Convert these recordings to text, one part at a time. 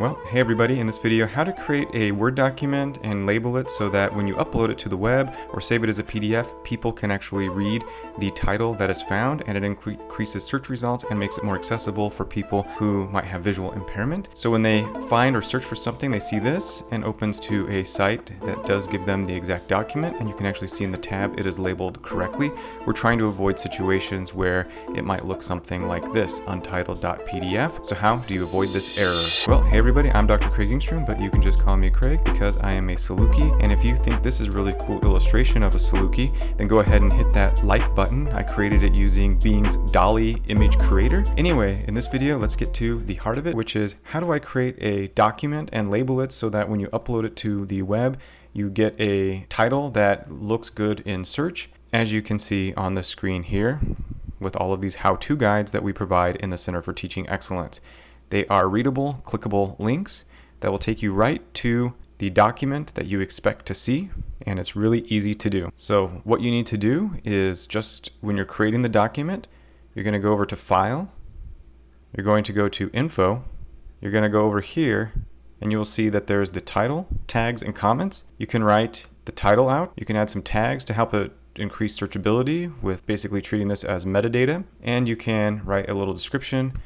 Well, hey everybody, in this video, how to create a Word document and label it so that when you upload it to the web or save it as a PDF, people can actually read the title that is found, and it increases search results and makes it more accessible for people who might have visual impairment. So when they find or search for something, they see this and opens to a site that does give them the exact document, and you can actually see in the tab it is labeled correctly. We're trying to avoid situations where it might look something like this, untitled.pdf. So how do you avoid this error? Well, hey everybody, I'm Dr. Craig Engstrom, but you can just call me Craig because I am a Saluki. And if you think this is a really cool illustration of a Saluki, then go ahead and hit that like button. I created it using Bing's Dolly image creator. Anyway, in this video, let's get to the heart of it, which is how do I create a document and label it so that when you upload it to the web, you get a title that looks good in search, as you can see on the screen here with all of these how-to guides that we provide in the Center for Teaching Excellence. They are readable, clickable links that will take you right to the document that you expect to see, and it's really easy to do. So what you need to do is just when you're creating the document, you're going to go over to File, you're going to go to Info, you're going to go over here, and you will see that there's the title, tags, and comments. You can write the title out, you can add some tags to help it increase searchability with basically treating this as metadata, and you can write a little description.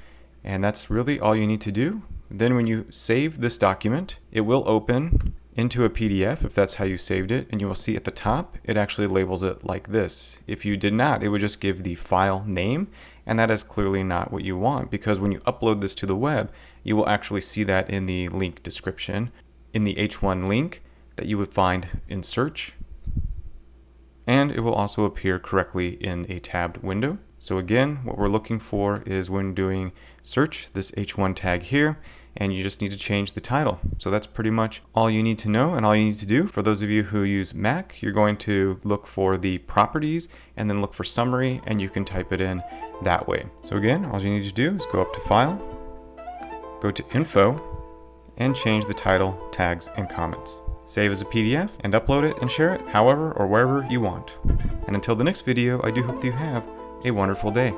And that's really all you need to do. Then when you save this document, it will open into a PDF if that's how you saved it. And you will see at the top, it actually labels it like this. If you did not, it would just give the file name. And that is clearly not what you want, because when you upload this to the web, you will actually see that in the link description, in the H1 link that you would find in search. And it will also appear correctly in a tabbed window. So again, what we're looking for is when doing search, this H1 tag here, and you just need to change the title. So that's pretty much all you need to know and all you need to do. For those of you who use Mac, you're going to look for the properties and then look for summary, and you can type it in that way. So again, all you need to do is go up to File, go to Info, and change the title, tags, and comments. Save as a PDF and upload it and share it however or wherever you want. And until the next video, I do hope that you have a wonderful day.